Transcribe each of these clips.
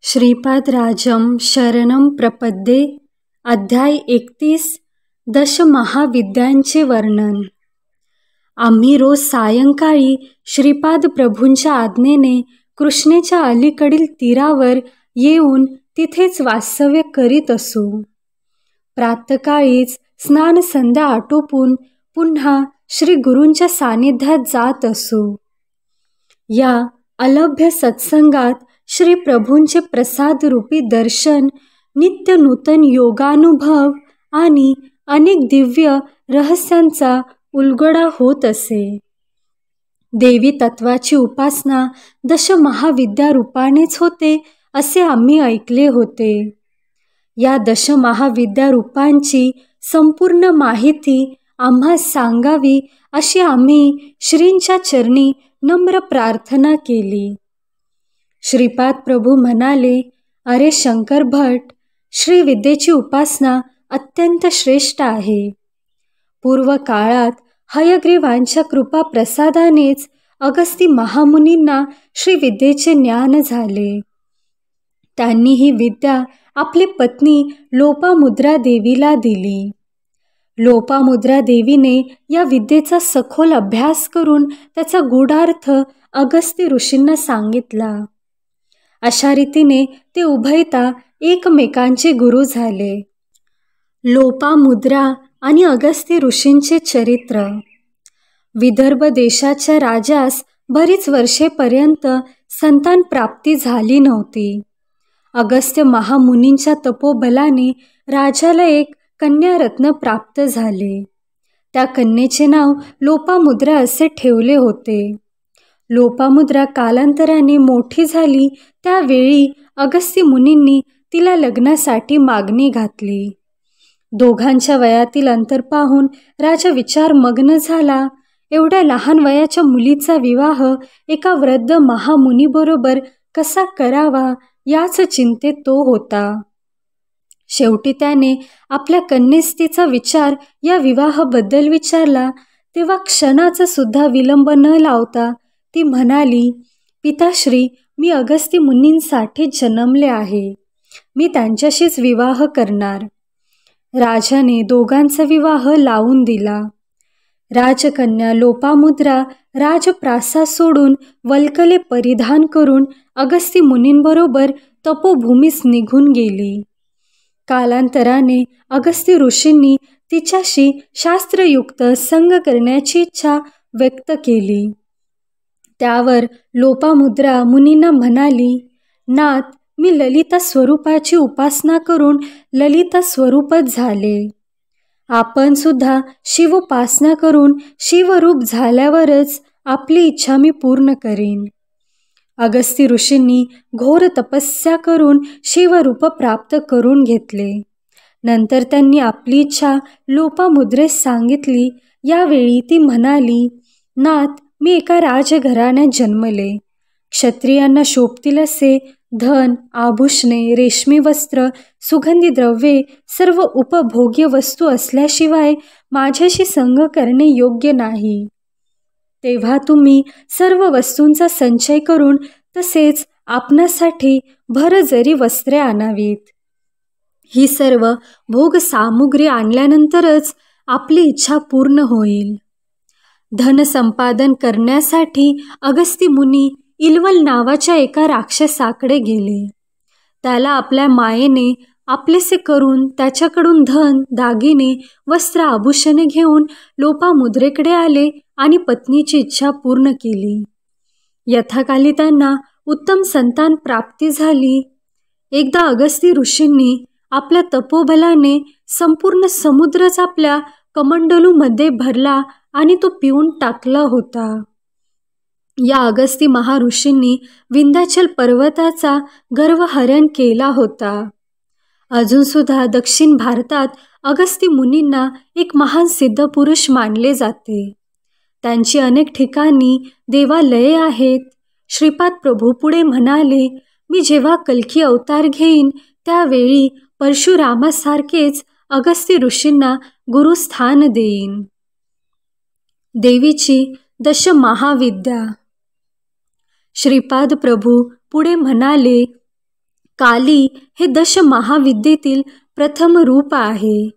श्रीपादराजं शरणं प्रपद्ये. अध्याय 31. दशमहाविद्यांचे वर्णन. आम्ही रोज सायंकाळी श्रीपाद प्रभूंच्या आज्ञेने कृष्णेच्या अलीकडील तीरावर येऊन तिथेच वास्तव्य करीत असू. प्रातःकाळीच स्नान संध्या आटोपून पुन्हा श्री गुरूंच्या सानिध्यात जात असू. या अलभ्य सत्संगात श्री प्रभूंचे प्रसादरूपी दर्शन, नित्य नूतन योगानुभव आणि अनेक दिव्य रहस्यांचा उलगडा होत असे. देवी तत्वाची उपासना दशमहाविद्या रूपानेच होते असे आम्ही ऐकले होते. या दशमहाविद्या रूपांची संपूर्ण माहिती आम्हास सांगावी अशी आम्ही श्रींच्या चरणी नम्र प्रार्थना केली. श्रीपाद प्रभू म्हणाले, अरे शंकर भट, श्रीविद्येची उपासना अत्यंत श्रेष्ठ आहे. पूर्व काळात हयग्रीवांच्या कृपा प्रसादानेच अगस्ती महामुनींना श्रीविद्येचे ज्ञान झाले. त्यांनी ही विद्या आपली पत्नी लोपामुद्रा देवीला दिली. लोपामुद्रा देवीने या विद्येचा सखोल अभ्यास करून त्याचा गूढार्थ अगस्ती ऋषींना सांगितला. अशा रीतीने ते उभयता एकमेकांचे गुरु झाले. लोपामुद्रा आणि अगस्ती ऋषींचे चरित्र. विदर्भ देशाच्या राजास बरीच वर्षेपर्यंत संतान प्राप्ती झाली नव्हती. अगस्त्य महामुनींच्या तपोबलाने राजाला एक कन्यारत्न प्राप्त झाले. त्या कन्येचे नाव लोपामुद्रा असे ठेवले होते. लोपामुद्रा कालांतराने मोठी झाली त्यावेळी अगस्ती मुनींनी तिला लग्नासाठी मागणी घातली. दोघांच्या वयातील अंतर पाहून राजा विचारमग्न झाला. एवढ्या लहान वयाच्या मुलीचा विवाह एका वृद्ध महामुनीबरोबर कसा करावा याच चिंतेत तो होता. शेवटी त्याने आपल्या कन्येस तिचा विचार या विवाहाबद्दल विचारला. तेव्हा क्षणाचा सुद्धा विलंब न लावता ती म्हणाली, पिताश्री, मी अगस्ती मुनींसाठी जन्मले आहे. मी त्यांच्याशीच विवाह करणार. राजाने दोघांचा विवाह लावून दिला. राजकन्या लोपामुद्रा राजप्रासाद सोडून वल्कले परिधान करून अगस्ती मुनींबरोबर तपोभूमीस निघून गेली. कालांतराने अगस्ती ऋषींनी तिच्याशी शास्त्रयुक्त संग करण्याची इच्छा व्यक्त केली. त्यावर लोपामुद्रा मुनींना म्हणाली, नाथ, मी ललिता स्वरूपाची उपासना करून ललिता स्वरूपच झाले. आपण सुद्धा शिवोपासना करून शिवरूप झाल्यावरच आपली इच्छा मी पूर्ण करीन. अगस्ती ऋषींनी घोर तपस्या करून शिवरूप प्राप्त करून घेतले. नंतर त्यांनी आपली इच्छा लोपामुद्रेस सांगितली. यावेळी ती म्हणाली, नाथ, मी एका राजघराण्यात जन्मले. क्षत्रियांना शोभतील असे धन, आभूषणे, रेशमी वस्त्र, सुगंधी द्रव्ये, सर्व उपभोग्य वस्तू असल्याशिवाय माझ्याशी संग करणे योग्य नाही. तेव्हा तुम्ही सर्व वस्तूंचा संचय करून तसेच आपणासाठी भरजरी वस्त्रे आणावीत. ही सर्व भोग सामुग्री आणल्यानंतरच आपली इच्छा पूर्ण होईल. धन संपादन करण्यासाठी अगस्ती मुनी इल्वल नावाच्या एका राक्षसाकडे गेले. त्याला आपल्या मायेने आपलेसे करून त्याच्याकडून धन, दागिने, वस्त्र, आभूषणे घेऊन लोपामुद्रेकडे आले आणि पत्नीची इच्छा पूर्ण केली. यथाकाली त्यांना उत्तम संतान प्राप्ती झाली. एकदा अगस्ती ऋषींनी आपल्या तपोबलाने संपूर्ण समुद्रच आपल्या कमंडलूमध्ये भरला आणि तो पिऊन टाकला होता. या अगस्ती महाऋषींनी विंध्याचल पर्वताचा गर्वहरण केला होता. अजून सुद्धा दक्षिण भारतात अगस्ती मुनींना एक महान सिद्ध पुरुष मानले जाते. त्यांची अनेक ठिकाणी देवालये आहेत. श्रीपाद प्रभू पुढे म्हणाले, मी जेव्हा कल्की अवतार घेईन त्यावेळी परशुरामासारखेच अगस्ती ऋषींना गुरुस्थान देईन. देवीची दशमहाविद्या. श्रीपाद प्रभू पुढे म्हणाले, काली हे दश महाविद्येतील प्रथम रूप आहे.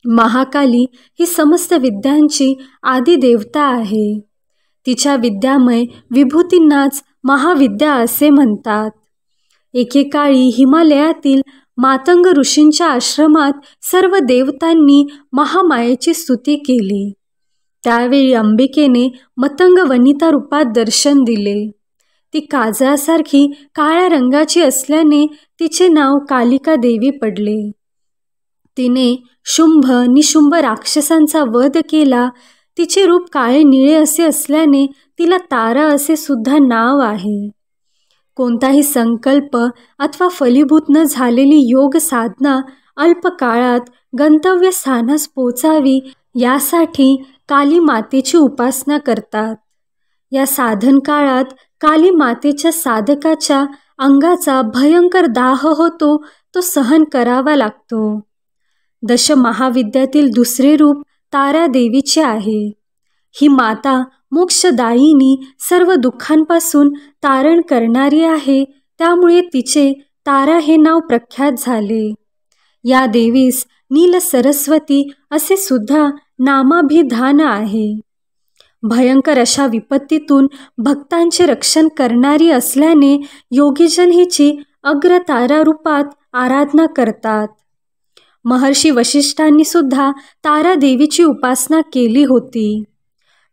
महाकाली ही समस्त विद्यांची आदी देवता आहे. तिच्या विद्यामय विभूतींनाच महाविद्या असे म्हणतात. एकेकाळी हिमालयातील मातंग ऋषींच्या आश्रमात सर्व देवतांनी महामायेची स्तुती केली. त्यावेळी अंबिकेने मतंग वनिता रूपात दर्शन दिले. ती काजळासारखी काळ्या रंगाची असल्याने तिचे नाव कालिका देवी पडले. तिने शुंभ निशुंभ राक्षसांचा वध केला. तिचे रूप काळे निळे असे असल्याने तिला तारा असे सुद्धा नाव आहे. कोणताही संकल्प अथवा फलीभूत न झालेली योग साधना अल्प काळात गंतव्य स्थानास पोचावी यासाठी काली मातेची उपासना करतात. या साधन काळात काली मातेच्या साधकाच्या अंगाचा भयंकर दाह होतो, तो सहन करावा लागतो. दश महाविद्यातील दुसरे रूप तारा देवीचे आहे. ही माता मोक्षदायिनी सर्व दुःखांपासून तारण करणारी आहे. त्यामुळे तिचे तारा हे नाव प्रख्यात झाले. या देवीस नील सरस्वती असे सुद्धा नामाभिधान आहे. भयंकर अशा विपत्तीतून भक्तांचे रक्षण करणारी असल्याने योगीजन हिची अग्रतारा रूपात आराधना करतात. महर्षी वशिष्ठांनी सुद्धा तारा देवीची उपासना केली होती.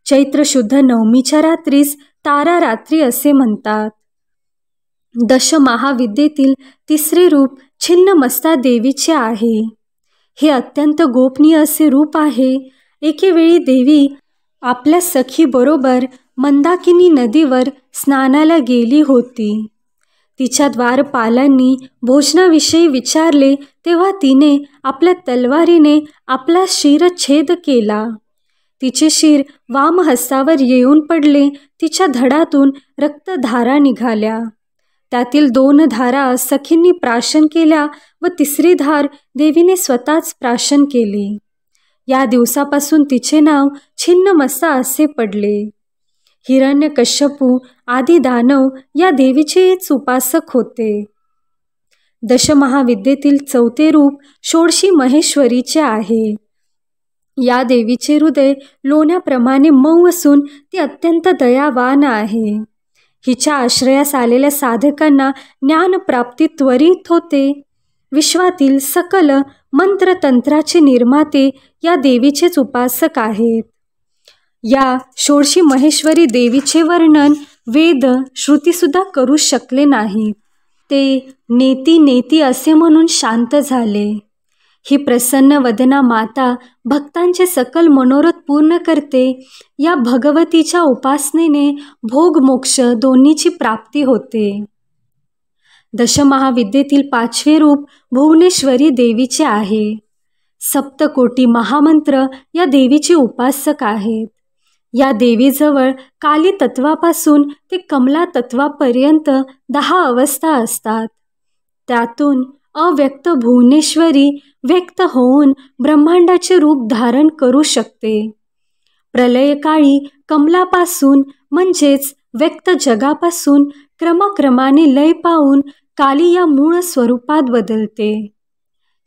चैत्र शुद्ध नवमीच्या रात्रीस तारा रात्री असे म्हणतात. दश महाविद्येतील तिसरे रूप छिन्नमस्ता देवीचे आहे. हे अत्यंत गोपनीय असे रूप आहे. एकेवेळी देवी आपल्या सखीबरोबर मंदाकिनी नदीवर स्नानाला गेली होती. तिच्या द्वारपालांनी भोजनाविषयी विचारले तेव्हा तिने आपल्या तलवारीने आपला शिरच्छेद केला. तिचे शिर वामहस्तावर येऊन पडले. तिच्या धडातून रक्तधारा निघाल्या. त्यातील 2 धारा सखींनी प्राशन केल्या व तिसरी धार देवीने स्वतःच प्राशन केली. या दिवसापासून तिचे नाव छिन्नमस्ता असे पडले. हिरण्यकश्यपू आदी दानव या देवीचेच उपासक होते. दशमहाविद्येतील चौथे रूप षोडशी महेश्वरीचे आहे. या देवीचे हृदय लोण्याप्रमाणे मऊ असून ती अत्यंत दयावान आहे. हिच्या आश्रयास आलेल्या साधकांना ज्ञानप्राप्ती त्वरित होते. विश्वातील सकल मंत्रतंत्राचे निर्माते या देवीचेच उपासक आहेत. या षोडशी महेश्वरी देवीचे वर्णन वेद श्रुतीसुद्धा करू शकले नाहीत. ते नेती नेती असे म्हणून शांत झाले. ही प्रसन्न वदना माता भक्तांचे सकल मनोरथ पूर्ण करते. या भगवतीच्या उपासनेने भोग मोक्ष दोन्हीची प्राप्ती होते. दशमहाविद्येतील 5वे रूप भुवनेश्वरी देवीचे आहे. सप्तकोटी महामंत्र या देवीचे उपासक आहेत. या देवीजवळ काली तत्वापासून ते कमला तत्वापर्यंत 10 अवस्था असतात. त्यातून अव्यक्त भुवनेश्वरी व्यक्त होऊन ब्रह्मांडाचे रूप धारण करू शकते. प्रलयकाळी कमलापासून म्हणजेच व्यक्त जगापासून क्रमाक्रमाने लय पावून काली या मूळ स्वरूपात बदलते.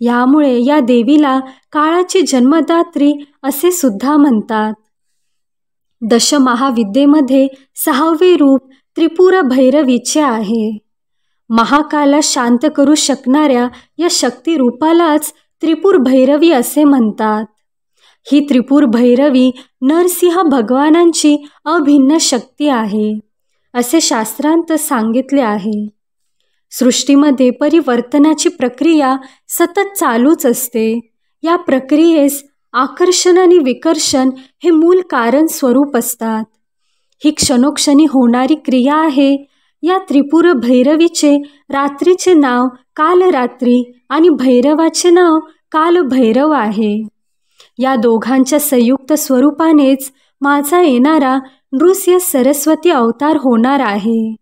यामुळे या देवीला काळाची जन्मदात्री असे सुद्धा म्हणतात. दशमहाविद्येमध्ये 6वे रूप त्रिपुरा भैरवीचे आहे. महाकाला शांत करू शकणाऱ्या या शक्ती रूपालाच त्रिपुर भैरवी असे म्हणतात. ही त्रिपुर भैरवी नरसिंह भगवानांची अभिन्न शक्ती आहे असे शास्त्रांत सांगितले आहे. सृष्टीमध्ये परिवर्तनाची प्रक्रिया सतत चालूच असते. या प्रक्रियेस आकर्षण आणि विकर्षण हे मूल कारण स्वरूप असतात. ही क्षणोक्षणी होणारी क्रिया आहे. या त्रिपुर भैरवीचे रात्रीचे नाव कालरात्री आणि भैरवाचे नाव कालभैरव आहे. या दोघांच्या संयुक्त स्वरूपानेच माझा येणारा नृसिंह सरस्वती अवतार होणार आहे.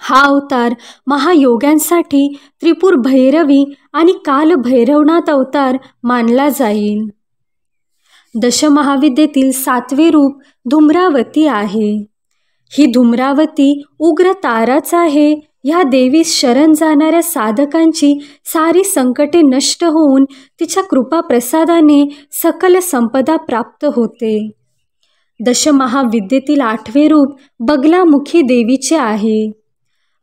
हा अवतार महायोग्यांसाठी त्रिपुर भैरवी आणि कालभैरवनाथ अवतार मानला जाईल. दशमहाविद्येतील 7वे रूप धूम्रावती आहे. ही धूम्रावती उग्र ताराच आहे. ह्या देवीस शरण जाणाऱ्या साधकांची सारी संकटे नष्ट होऊन तिच्या कृपाप्रसादाने सकल संपदा प्राप्त होते. दशमहाविद्येतील 8वे रूप बगलामुखी देवीचे आहे.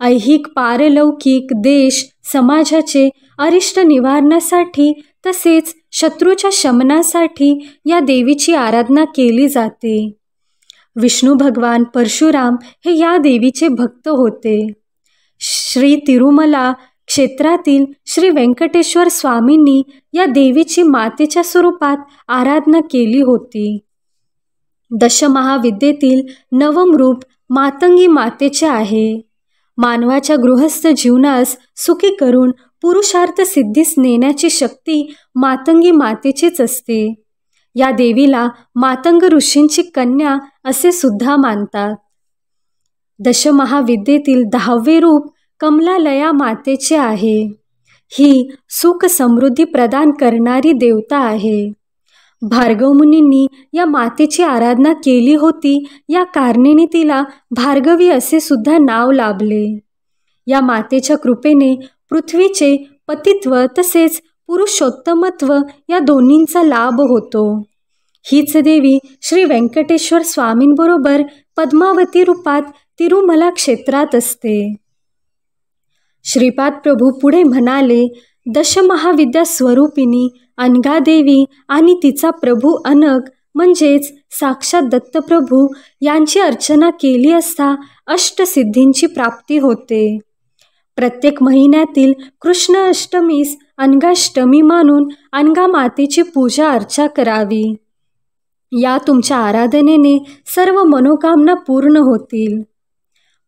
ऐहिक पारलौकिक देश समाजाचे अरिष्ट निवारणासाठी तसेच शत्रूच्या शमनासाठी या देवीची आराधना केली जाते. विष्णू भगवान परशुराम हे या देवीचे भक्त होते. श्री तिरुमला क्षेत्रातील श्री व्यंकटेश्वर स्वामींनी या देवीची मातेच्या स्वरूपात आराधना केली होती. दशमहाविद्येतील 9व रूप मातंगी मातेचे आहे. मानवाच्या गृहस्थ जीवनास सुखी करून पुरुषार्थ सिद्धीस नेण्याची शक्ती मातंगी मातेचीच असते. या देवीला मातंग ऋषींची कन्या असे सुद्धा मानतात. दशमहाविद्येतील 10वे रूप कमलालया मातेचे आहे. ही सुख समृद्धी प्रदान करणारी देवता आहे. भार्गव मुनींनी या मातेची आराधना केली होती. या कारणाने तिला भार्गवी असे सुद्धा नाव लाभले. या मातेच्या कृपेने पृथ्वीचे पतित्व तसेच पुरुषोत्तमत्व या दोन्हींचा लाभ होतो. हीच देवी श्री व्यंकटेश्वर स्वामींबरोबर पद्मावती रूपात तिरुमला क्षेत्रात असते. श्रीपाद प्रभू पुढे म्हणाले, दशमहाविद्या स्वरूपिणी अनघादेवी आणि तिचा प्रभू अनघ म्हणजेच साक्षात दत्तप्रभू यांची अर्चना केली असता अष्टसिद्धींची प्राप्ती होते. प्रत्येक महिन्यातील कृष्ण अष्टमीस अनघाष्टमी मानून अनघा मातेची पूजा अर्चा करावी. या तुमच्या आराधनेने सर्व मनोकामना पूर्ण होतील.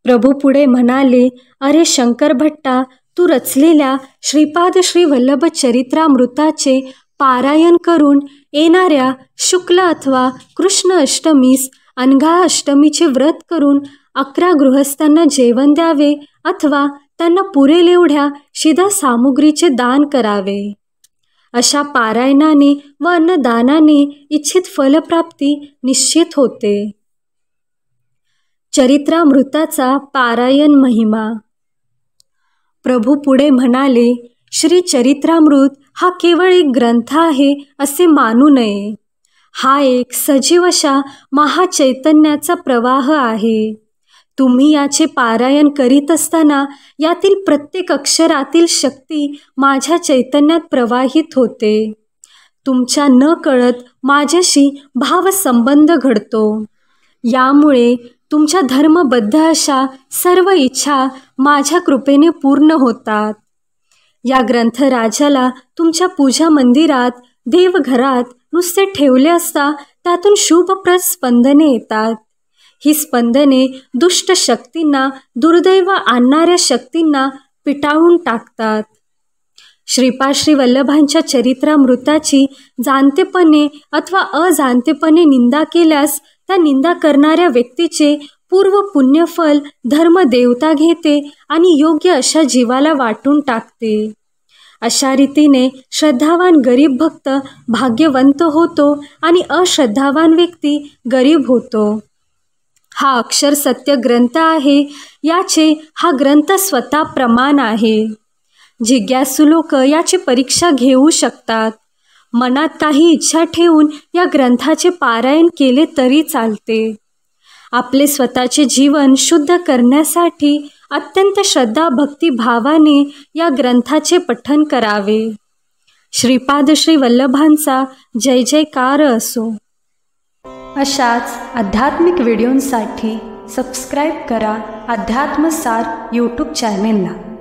प्रभू पुढे म्हणाले, अरे शंकर भट्टा, तू रचलेल्या श्रीपाद श्री वल्लभ चरित्रामृताचे पारायण करून येणाऱ्या शुक्ल अथवा कृष्ण अष्टमीस अनघा अष्टमीचे व्रत करून 11 गृहस्थांना जेवण द्यावे अथवा त्यांना पुरेल एवढ्या शिधा सामुग्रीचे दान करावे. अशा पारायणाने व अन्नदानाने इच्छित फलप्राप्ती निश्चित होते. चरित्रामृताचा पारायण महिमा. प्रभू पुढे म्हणाले, श्री चरित्रामृत हा केवळ एक ग्रंथ आहे असे मानू नये. हा एक सजीव अशा महाचैतन्याचा प्रवाह आहे. तुम्ही याचे पारायण करीत असताना यातील प्रत्येक अक्षरातील शक्ती माझ्या चैतन्यात प्रवाहित होते. तुमच्या न कळत माझ्याशी भावसंबंध घडतो. यामुळे तुमच्या धर्मबद्ध अशा सर्व इच्छा माझ्या कृपेने पूर्ण होतात. या ग्रंथराजाला तुमच्या पूजा मंदिरात देवघरात नुसते ठेवले असता त्यातून शुभप्रद स्पंदने येतात. ही स्पंदने दुष्ट शक्तींना दुर्दैव आणणाऱ्या शक्तींना पिटाळून टाकतात. श्रीपाद श्री वल्लभांच्या चरित्रामृताची जाणतेपणे अथवा अजाणतेपणे निंदा केल्यास त्या निंदा करणाऱ्या व्यक्तीचे पूर्व पुण्यफल धर्मदेवता घेते आणि योग्य अशा जीवाला वाटून टाकते. अशा रीतीने श्रद्धावान गरीब भक्त भाग्यवंत होतो आणि अश्रद्धावान व्यक्ती गरीब होतो. हा अक्षर सत्य ग्रंथ आहे. याचे हा ग्रंथ स्वतः प्रमाण आहे. जिज्ञासू लोक याची परीक्षा घेऊ शकतात. मनात काही इच्छा ठेवून या ग्रंथाचे पारायण केले तरी चालते. आपले स्वतःचे जीवन शुद्ध करण्यासाठी अत्यंत श्रद्धा भक्ती भावाने या ग्रंथाचे पठण करावे. श्रीपाद श्री वल्लभांचा जय जयकार असो. अशाच आध्यात्मिक व्हिडिओंसाठी सबस्क्राईब करा अध्यात्मसार यूट्यूब चॅनेलला.